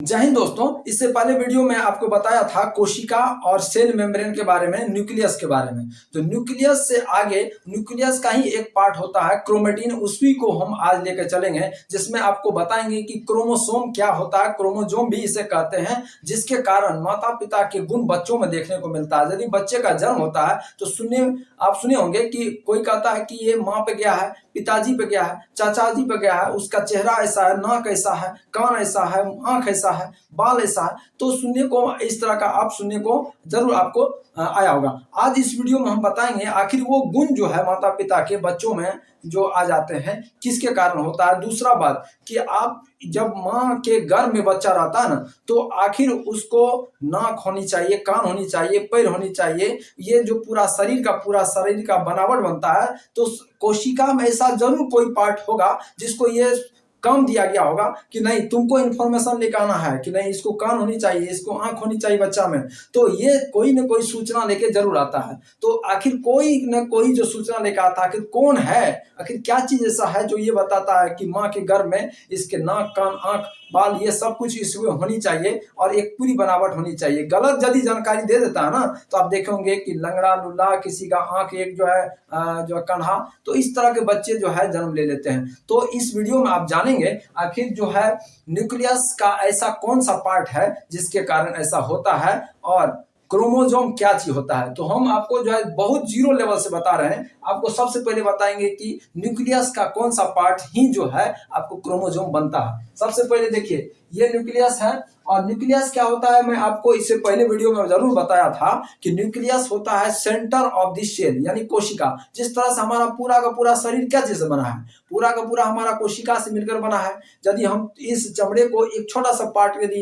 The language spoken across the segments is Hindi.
जय हिंद दोस्तों। इससे पहले वीडियो में आपको बताया था कोशिका और सेल मेम्ब्रेन के बारे में, न्यूक्लियस के बारे में। तो न्यूक्लियस से आगे न्यूक्लियस का ही एक पार्ट होता है क्रोमेटिन, उसी को हम आज लेकर चलेंगे, जिसमें आपको बताएंगे कि क्रोमोसोम क्या होता है, क्रोमोसोम भी इसे कहते हैं, जिसके कारण माता पिता के गुण बच्चों में देखने को मिलता है। यदि बच्चे का जन्म होता है तो आप सुने होंगे कि कोई कहता है कि ये माँ पे गया है, पिताजी पे गया है, चाचा जी पे गया है, उसका चेहरा ऐसा है, नाक ऐसा है, कान ऐसा है, आंख ऐसा है, बाल ऐसा है। तो सुनने को इस तरह का आप सुनने को जरूर आपको आया होगा। आज इस वीडियो में हम बताएंगे आखिर वो गुण जो है माता पिता के बच्चों में जो आ जाते हैं किसके कारण होता है। दूसरा बात कि आप जब माँ के गर्भ में बच्चा रहता है ना, तो आखिर उसको नाक होनी चाहिए, कान होनी चाहिए, पैर होनी चाहिए, ये जो पूरा शरीर का बनावट बनता है। तो कोशिका में ऐसा जरूर कोई पार्ट होगा जिसको ये काम दिया गया होगा कि नहीं, तुमको इन्फॉर्मेशन लेकर आना है कि नहीं, इसको कान होनी चाहिए, इसको आंख होनी चाहिए बच्चा में। तो ये कोई न कोई सूचना लेके जरूर आता है। तो आखिर कोई न कोई जो सूचना लेकर आता है, आखिर कौन है, आखिर क्या चीज ऐसा है जो ये बताता है कि माँ के गर्भ में इसके नाक, कान, आंख, बाल, ये सब कुछ इसमें होनी चाहिए और एक पूरी बनावट होनी चाहिए। गलत यदि जानकारी दे देता है ना, तो आप देखेंगे कि लंगड़ा लुल्ला, किसी का आंख एक जो है जो कन्हा, तो इस तरह के बच्चे जो है जन्म ले लेते हैं। तो इस वीडियो में आप जानेंगे आखिर जो है न्यूक्लियस का ऐसा कौन सा पार्ट है जिसके कारण ऐसा होता है, और क्रोमोसोम क्या चीज होता है। तो हम आपको जो है बहुत जीरो लेवल से बता रहे हैं। आपको सबसे पहले बताएंगे कि न्यूक्लियस का कौन सा पार्ट ही जो है आपको क्रोमोसोम बनता है। सबसे पहले देखिए, ये न्यूक्लियस है, और न्यूक्लियस क्या होता है मैं आपको इससे पहले वीडियो में जरूर बताया था कि न्यूक्लियस होता है सेंटर ऑफ द सेल, यानी कोशिका। जिस तरह से हमारा पूरा का पूरा शरीर क्या चीज से बना है, पूरा का पूरा हमारा कोशिका से मिलकर बना है। यदि हम इस चमड़े को एक छोटा सा पार्ट यदि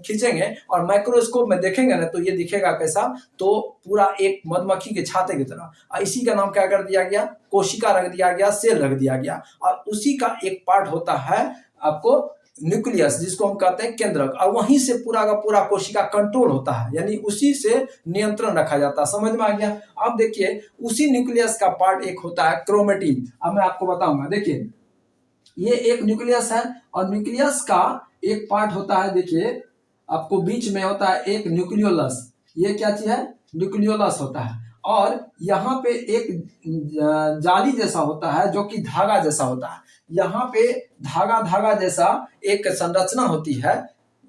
खींचेंगे और माइक्रोस्कोप में देखेंगे ना, तो ये दिखेगा कैसा, तो पूरा एक मधुमक्खी के छाते की तरह। इसी का नाम क्या कर दिया गया, कोशिका रख दिया गया, सेल रख दिया गया। और उसी का एक पार्ट होता है आपको न्यूक्लियस, जिसको हम कहते हैं केंद्रक, और वहीं से पूरा का पूरा कोशिका कंट्रोल होता है, यानी उसी से नियंत्रण रखा जाता है। समझ में आ गया। अब देखिए, उसी न्यूक्लियस का पार्ट एक होता है क्रोमेटिन। अब मैं आपको बताऊंगा, देखिए ये एक न्यूक्लियस है, और न्यूक्लियस का एक पार्ट होता है, देखिए आपको बीच में होता है एक न्यूक्लियोलस। ये क्या चीज है, न्यूक्लियोलस होता है। और यहाँ पे एक जाली जैसा होता है जो कि धागा जैसा होता है। यहाँ पे धागा जैसा एक संरचना होती है,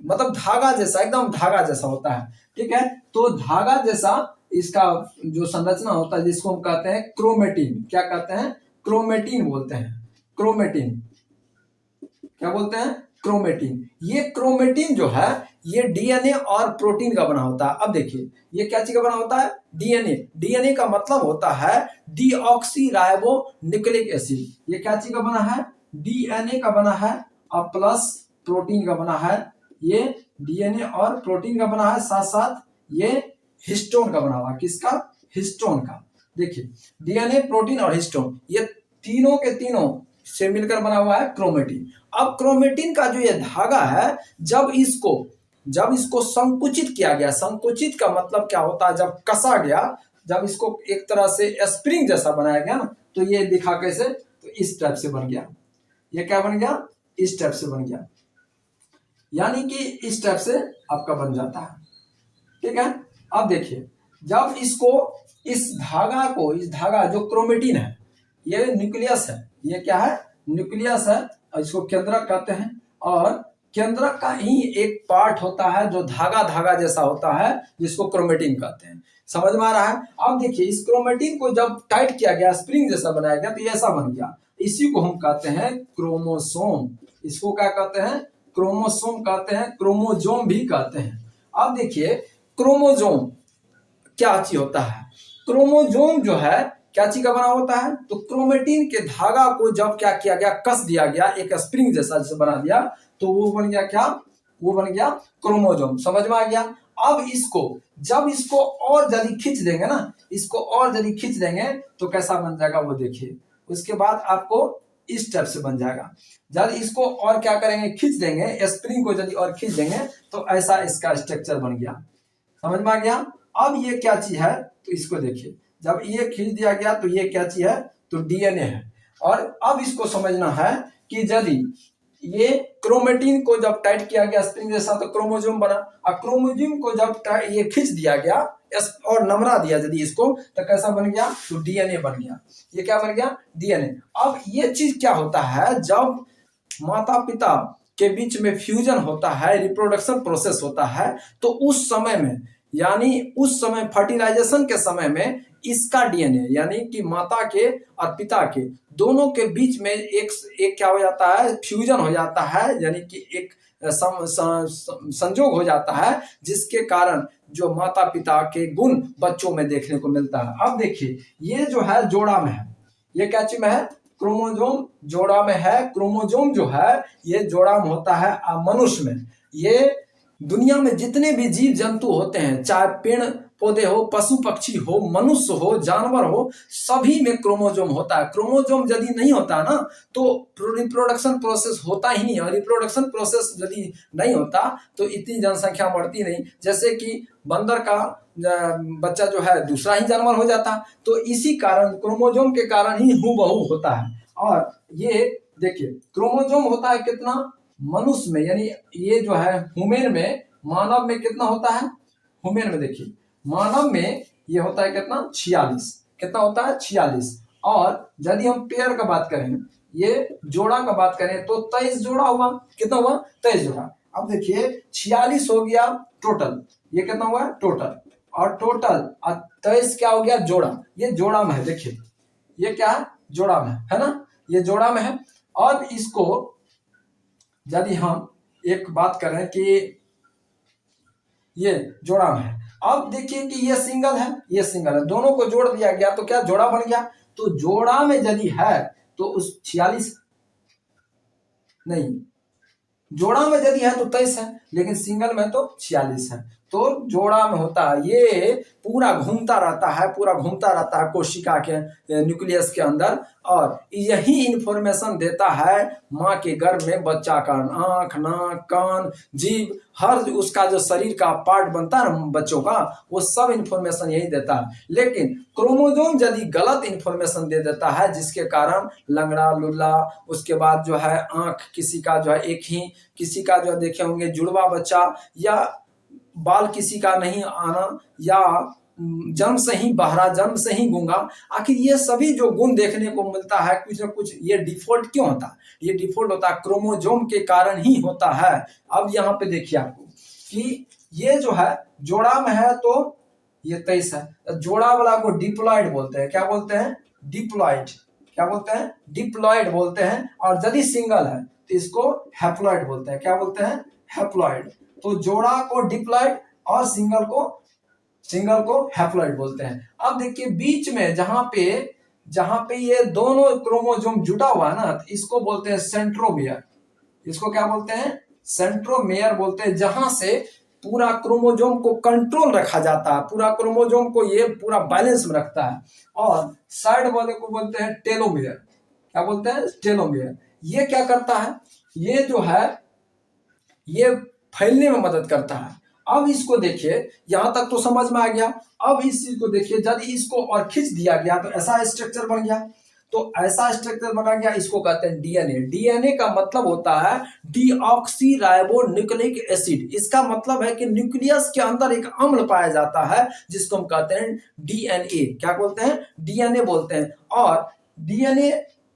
मतलब धागा जैसा, एकदम धागा जैसा होता है। ठीक है, तो धागा जैसा इसका जो संरचना होता है, जिसको हम कहते हैं क्रोमेटिन। क्या कहते हैं, क्रोमेटिन बोलते हैं। क्रोमेटिन क्या बोलते हैं, क्रोमेटिन। ये क्रोमेटिन जो है ये डीएनए और प्रोटीन का बना होता है। अब देखिए, ये क्या चीज का बना होता है, डीएनए। डीएनए का मतलब होता है डीऑक्सी राइबो न्यूक्लिक एसिड। ये क्या चीज का बना है, डीएनए का बना है, और प्लस प्रोटीन का बना है। ये डीएनए और प्रोटीन का बना है, साथ साथ ये हिस्टोन का बना हुआ। किसका, हिस्टोन का। देखिए, डीएनए, प्रोटीन और हिस्टोन, ये तीनों के तीनों से मिलकर बना हुआ है क्रोमेटिन। अब क्रोमेटिन का जो ये धागा है, जब इसको संकुचित किया गया, संकुचित का मतलब क्या होता है, जब कसा गया, जब इसको एक तरह से स्प्रिंग जैसा बनाया गया ना, तो ये दिखा कैसे, तो इस टाइप से बन गया। ये क्या बन गया, इस टाइप से बन गया, यानी कि इस टाइप से आपका बन जाता है। ठीक है, अब देखिए, जब इसको इस धागा जो क्रोमेटिन है, ये न्यूक्लियस है, ये क्या है, न्यूक्लियस है, और इसको केंद्रक कहते हैं। और केंद्रक का ही एक पार्ट होता है जो धागा जैसा होता है, जिसको क्रोमेटिन कहते हैं। समझ में आ रहा है। अब देखिए, इस क्रोमेटिन को जब टाइट किया गया, स्प्रिंग जैसा बनाया गया, तो ये ऐसा बन गया। इसी को हम कहते हैं क्रोमोसोम। इसको क्या कहते हैं, क्रोमोसोम कहते हैं, क्रोमोजोम भी कहते हैं। अब देखिए, क्रोमोजोम क्या चीज होता है, क्रोमोजोम जो है क्या चीज का बना होता है, तो क्रोमेटिन के धागा को जब क्या किया गया, कस दिया गया, एक स्प्रिंग जैसा जैसे बना दिया, तो वो बन गया क्या, वो बन गया क्रोमोजोम। समझ में आ गया। अब जब इसको और यदि खींच देंगे ना, इसको और यदि खींच देंगे तो कैसा बन जाएगा, वो देखिए। उसके बाद आपको इस टाइप से बन जाएगा। जब इसको और क्या करेंगे, खींच देंगे, स्प्रिंग को यदि और खींच देंगे, तो ऐसा इसका स्ट्रक्चर बन गया। समझ में आ गया। अब ये क्या चीज है, तो इसको देखिए, जब ये खींच दिया गया तो ये क्या चीज है, तो डीएनए है। और अब इसको समझना है कि यदि ये क्रोमेटिन को जब टाइट किया गया स्प्रिंग जैसा तो क्रोमोजोम बना, और क्रोमोजोम को जब ये खींच दिया गया और नमरा दिया यदि इसको, तो कैसा बन गया, तो डीएनए बन गया। ये क्या बन गया, डीएनए। अब ये चीज क्या होता है, जब माता पिता के बीच में फ्यूजन होता है, रिप्रोडक्शन प्रोसेस होता है, तो उस समय में, यानी उस समय फर्टिलाइजेशन के समय में इसका डीएनए यानी कि माता के और पिता के दोनों के बीच में एक क्या हो जाता है, फ्यूजन हो जाता है, यानी कि एक संजोग हो जाता है, जिसके कारण जो माता पिता के गुण बच्चों में देखने को मिलता है। अब देखिए ये जो है जोड़ा में है, ये क्या चीज में है, क्रोमोजोम जोड़ा में है। क्रोमोजोम जो है ये जोड़ा में होता है मनुष्य में। ये दुनिया में जितने भी जीव जंतु होते हैं, चाहे पेड़ पौधे हो, पशु पक्षी हो, मनुष्य हो, जानवर हो, सभी में क्रोमोजोम होता है। क्रोमोजोम यदि नहीं होता ना तो रिप्रोडक्शन प्रोसेस होता ही नहीं, और रिप्रोडक्शन प्रोसेस यदि नहीं होता तो इतनी जनसंख्या बढ़ती नहीं। जैसे कि बंदर का बच्चा जो है दूसरा ही जानवर हो जाता, तो इसी कारण क्रोमोजोम के कारण ही हूबहू होता है। और ये देखिए क्रोमोजोम होता है कितना, मनुष्य में यानी ये जो है ह्यूमन में, मानव में कितना होता है, ह्यूमन में देखिए मानव में ये होता है कितना, 46। कितना होता है, 46। और यदि हम पेयर का बात करें, ये जोड़ा का बात करें तो 23 जोड़ा हुआ। कितना हुआ, 23 जोड़ा। अब देखिए 46 हो गया टोटल, ये कितना हुआ टोटल, और टोटल 23 क्या हो गया, जोड़ा। ये जोड़ा में है, देखिए ये क्या है, जोड़ा में है ना, ये जोड़ा में है। अब इसको यदि हम एक बात करें कि ये जोड़ा में है, अब देखिए कि ये सिंगल है, ये सिंगल है, दोनों को जोड़ दिया गया तो क्या जोड़ा बन गया। तो जोड़ा में यदि है तो उस 46 नहीं, जोड़ा में यदि है तो 23 है, लेकिन सिंगल में तो 46 है। तो जोड़ा में होता है, ये पूरा घूमता रहता है, पूरा घूमता रहता है कोशिका के न्यूक्लियस के अंदर, और यही इंफॉर्मेशन देता है माँ के गर्भ में बच्चा का आंख, नाक, कान, जीभ, हर उसका जो शरीर का पार्ट बनता है ना बच्चों का, वो सब इंफॉर्मेशन यही देता है। लेकिन क्रोमोजोम यदि गलत इंफॉर्मेशन दे देता है, जिसके कारण लंगड़ा लुल्ला, उसके बाद जो है आंख किसी का जो है एक ही, किसी का जो देखे होंगे जुड़वा बच्चा, या बाल किसी का नहीं आना, या जन्म से ही बहरा, जन्म से ही गूंगा, आखिर ये सभी जो गुण देखने को मिलता है कुछ ना कुछ, ये डिफॉल्ट क्यों होता है, ये डिफॉल्ट होता है क्रोमोजोम के कारण ही होता है। अब यहाँ पे देखिए आपको कि ये जो है जोड़ा में है तो ये 23 है, जोड़ा वाला को डिप्लॉइड बोलते हैं। क्या बोलते हैं, डिप्लॉइड। क्या बोलते हैं, डिप्लॉइड बोलते हैं। और यदि सिंगल है तो इसको हैप्लॉइड बोलते हैं। क्या बोलते हैं, हैप्लॉइड। तो जोड़ा को डिप्लॉइड और सिंगल को हैप्लॉइड बोलते हैं। अब देखिए बीच में जहां पे ये दोनों क्रोमोसोम जुटा हुआ है ना, तो इसको बोलते हैं सेंट्रोमियर। इसको क्या बोलते हैं, सेंट्रोमियर बोलते हैं, जहां से पूरा क्रोमोसोम को कंट्रोल रखा जाता है, पूरा क्रोमोसोम को ये पूरा बैलेंस में रखता है। और साइड वाले को बोलते हैं टेलोमियर। क्या बोलते हैं, टेलोमियर। ये क्या करता है, ये जो है ये फैलने में मदद करता है। अब इसको देखिए, यहां तक तो समझ में आ गया। अब इस चीज को देखिए, जब इसको और खींच दिया गया तो ऐसा स्ट्रक्चर बन गया। तो ऐसा स्ट्रक्चर बना गया, इसको कहते हैं डीएनए। डीएनए का मतलब होता है डीऑक्सी राइबो न्यूक्लिक एसिड। इसका मतलब है कि न्यूक्लियस के अंदर एक अम्ल पाया जाता है जिसको हम कहते हैं डीएनए। क्या बोलते हैं, डीएनए बोलते हैं। और डीएनए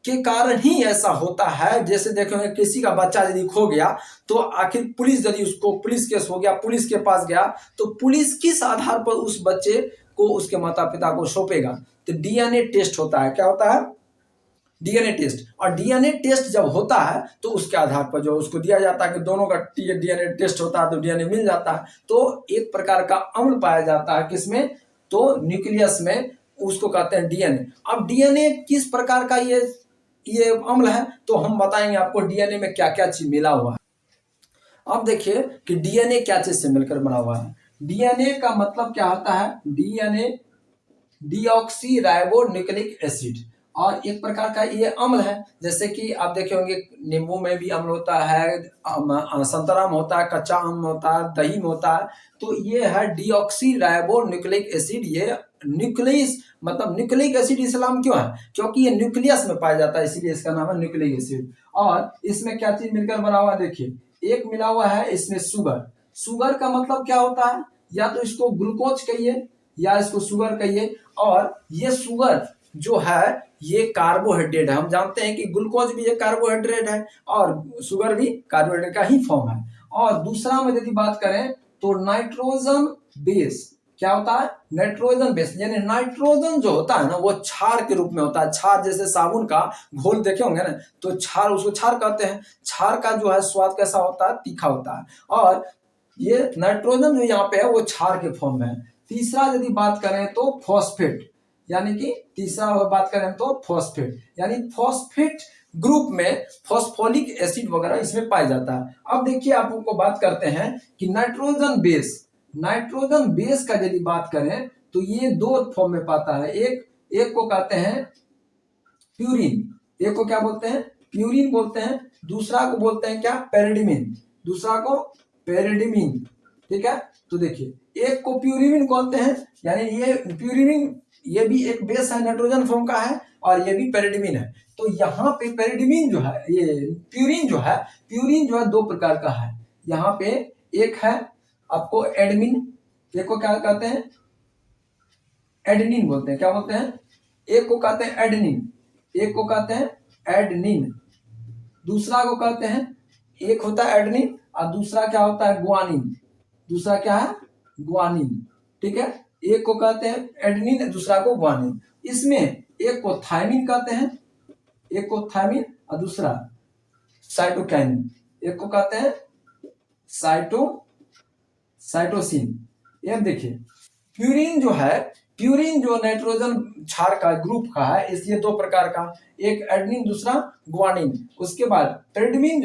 के कारण ही ऐसा होता है। जैसे देखो किसी का बच्चा यदि खो गया तो आखिर पुलिस, यदि उसको पुलिस केस हो गया, पुलिस के पास गया, तो पुलिस किस आधार पर उस बच्चे को उसके माता पिता को सौंपेगा, तो डीएनए टेस्ट होता है। क्या होता है, डीएनए टेस्ट। और डीएनए टेस्ट जब होता है तो उसके आधार पर जो उसको दिया जाता है कि दोनों का डीएनए टेस्ट होता है तो डीएनए मिल जाता है। तो एक प्रकार का अम्ल पाया जाता है किसमें, तो न्यूक्लियस में, उसको कहते हैं डीएनए। अब डीएनए किस प्रकार का ये अम्ल है, तो हम बताएंगे आपको डीएनए में क्या क्या चीज मिला हुआ है। अब देखिए कि डीएनए क्या चीज से मिलकर बना हुआ है। डीएनए का मतलब क्या होता है, DNA deoxy ribo nucleic acid, और एक प्रकार का ये अम्ल है। जैसे कि आप देखे होंगे नींबू में भी अम्ल होता है, संतरा में होता है, कच्चा आम में होता है, दही में होता है। तो ये है डीऑक्सी राइबो न्यूक्लिक एसिड, ये न्यूक्लियस मतलब न्यूक्लिक एसिड इसका नाम क्यों है? क्योंकि ये न्यूक्लियस में पाया जाता है, इसीलिए इसका नाम है न्यूक्लिक एसिड। और इसमें क्या चीज मिलकर बना हुआ है, देखिए एक मिला हुआ है इसमें शुगर। शुगर का मतलब क्या होता है, या तो इसको ग्लूकोज कहिए या इसको शुगर कहिए। और ये शुगर जो है ये कार्बोहाइड्रेट है। हम जानते हैं कि ग्लूकोज भी एक कार्बोहाइड्रेट है और शुगर भी कार्बोहाइड्रेट का ही फॉर्म है। और दूसरा में यदि बात करें तो नाइट्रोजन बेस क्या होता है, नाइट्रोजन बेस, यानी नाइट्रोजन जो होता है ना वो क्षार के रूप में होता है। क्षार जैसे साबुन का घोल देखे होंगे ना, तो क्षार, उसको क्षार कहते हैं। क्षार का जो है स्वाद कैसा होता है, तीखा होता है। और ये नाइट्रोजन जो यहाँ पे है वो क्षार के फॉर्म में है। तीसरा यदि बात करें तो फॉस्फेट, यानी कि तीसरा बात करें तो फॉस्फेट, यानी फॉस्फेट ग्रुप में फॉस्फोलिक एसिड वगैरह इसमें पाया जाता है। अब देखिए आपको बात करते हैं कि नाइट्रोजन बेस का यदि बात करें तो ये दो फॉर्म में पाता है। एक को कहते हैं प्यूरिन, एक को क्या बोलते हैं, प्यूरिन बोलते हैं। दूसरा को बोलते हैं क्या, पेरिडीमिन, दूसरा को पेरिडीमिन। ठीक है, तो देखिए एक को प्यूरिन बोलते हैं, यानी ये प्यूरिन ये भी एक बेस है, नाइट्रोजन फॉर्म का है, और ये भी पेरिडीमिन है। तो यहाँ पे पेरिडीमिन जो है, ये प्यूरिन जो है दो प्रकार का है। यहाँ पे एक है आपको एडमिन, एक को क्या कहते हैं, एडेनिन बोलते हैं। क्या बोलते हैं, एक को कहते हैं एडेनिन, एक को कहते हैं एडनिन, दूसरा को कहते हैं, एक होता है एडनिन और दूसरा क्या होता है, ग्वानिन। दूसरा क्या है, ग्वानिन। ठीक है, एक को कहते हैं एडनिन, दूसरा को ग्वानिन। इसमें एक को थायमिन कहते हैं, एक को थायमिन और दूसरा साइटोकाइनिन, एक को कहते हैं साइटोसिन। ये देखिए प्यूरिन जो नाइट्रोजन क्षार का ग्रुप का है, इसलिए दो प्रकार का, एक एडनिन दूसरा ग्वानिन। उसके बाद पेरिडीमिन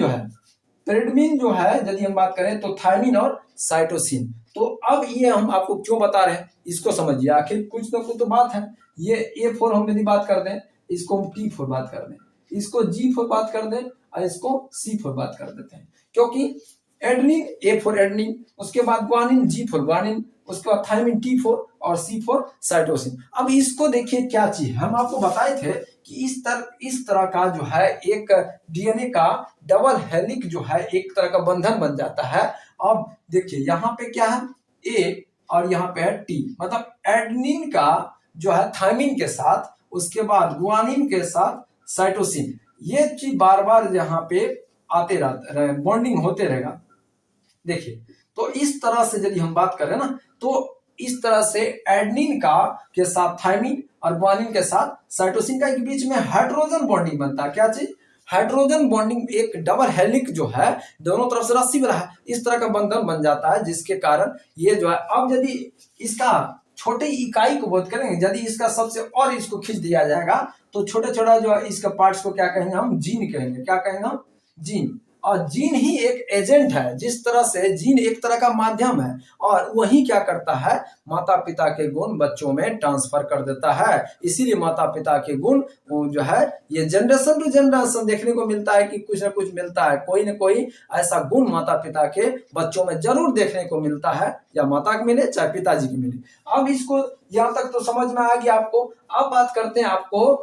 जो है यदि हम बात करें तो थायमिन और साइटोसिन। तो अब ये हम आपको क्यों बता रहे हैं इसको समझिए, आखिर कुछ ना कुछ तो बात है। ये A4 हम यदि बात कर दें, इसको हम T4 बात कर दें, इसको G4 बात कर दें और इसको C4 बात कर देते हैं। क्योंकि एडनिन A4 एडनिन, उसके बाद ग्वानिन G4 ग्वानिन, उसके बाद थायमिन T4 और C4 साइटोसिन। अब इसको देखिए क्या चीज, हम आपको बताए थे कि इस तरह का जो है एक डीएनए का डबल हेलिक्स जो है एक तरह का बंधन बन जाता है। अब देखिए यहाँ पे क्या है, A और यहाँ पे है T, मतलब एडनिन का जो है थायमिन के साथ, उसके बाद ग्वानिन के साथ साइटोसिन, ये चीज बार बार यहाँ पे आते रहे, बॉन्डिंग होते रहेगा। देखिए तो इस तरह से यदि हम बात करें ना, तो इस तरह से एडनिन का के साथ थायमिन और ग्वानिन के साथ साइटोसिन का के बीच में हाइड्रोजन बॉन्डिंग बनता है। क्या चीज, हाइड्रोजन बॉन्डिंग, एक डबल हेलिक्स जो है दोनों तरफ से रस्सी वाला है, इस तरह का बंधन बन जाता है, जिसके कारण ये जो है, अब यदि इसका छोटे इकाई को बोध करेंगे, यदि इसका सबसे और इसको खींच दिया जाएगा तो छोटे छोटा जो है इसका पार्ट्स को क्या कहेंगे हम, जीन कहेंगे। क्या कहेंगे हम, जीन। और जीन ही एक एजेंट है, जिस तरह से जीन एक तरह का माध्यम है और वही क्या करता है, माता पिता के गुण बच्चों में ट्रांसफर कर देता है। इसीलिए माता पिता के गुण जो है ये जनरेशन टू जनरेशन देखने को मिलता है कि कुछ ना कुछ मिलता है, कोई ना कोई ऐसा गुण माता पिता के बच्चों में जरूर देखने को मिलता है, या माता के मिले चाहे पिताजी के मिले। अब इसको यहाँ तक तो समझ में आ गया आपको। अब बात करते हैं आपको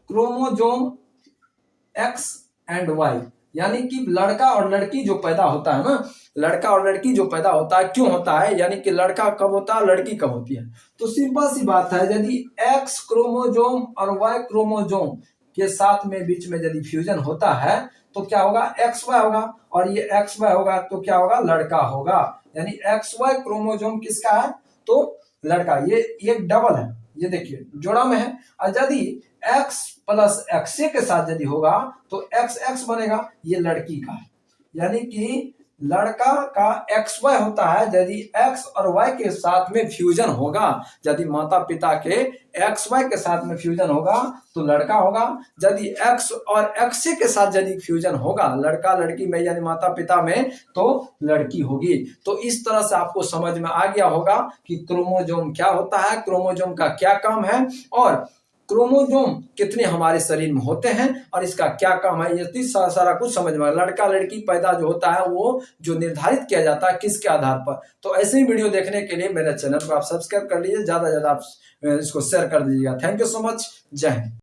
क्रोमोजोम X एंड Y, यानी कि लड़का और लड़की जो पैदा होता है ना, लड़का और लड़की जो पैदा होता है क्यों होता है, यानी कि लड़का कब होता है लड़की कब होती है। तो सिंपल सी बात है, यदि X क्रोमोजोम और Y क्रोमोजोम के साथ में बीच में यदि फ्यूजन होता है तो क्या होगा, XY होगा, और ये XY होगा तो क्या होगा, लड़का होगा। यानी XY क्रोमोजोम किसका है, तो लड़का। ये डबल है, ये देखिए जोड़ा में है। और यदि X प्लस XA के साथ यदि होगा तो XX बनेगा, ये लड़की का है। यानी कि लड़का का XY होता है यदि X और Y के साथ में फ्यूजन होगा। यदि माता पिता के XY के साथ में फ्यूजन होगा तो लड़का होगा, यदि X और XA के साथ यदि फ्यूजन होगा लड़का लड़की में यानी माता पिता में तो लड़की होगी। तो इस तरह से आपको समझ में आ गया होगा कि क्रोमोजोम क्या होता है, क्रोमोजोम का क्या काम है, और क्रोमोसोम कितने हमारे शरीर में होते हैं और इसका क्या काम है, ये सारा कुछ समझ में। लड़का लड़की पैदा जो होता है वो जो निर्धारित किया जाता है किसके आधार पर। तो ऐसे ही वीडियो देखने के लिए मेरे चैनल को आप सब्सक्राइब कर लीजिए, ज्यादा से ज्यादा आप इसको शेयर कर दीजिएगा। Thank you so much. जय हिंद।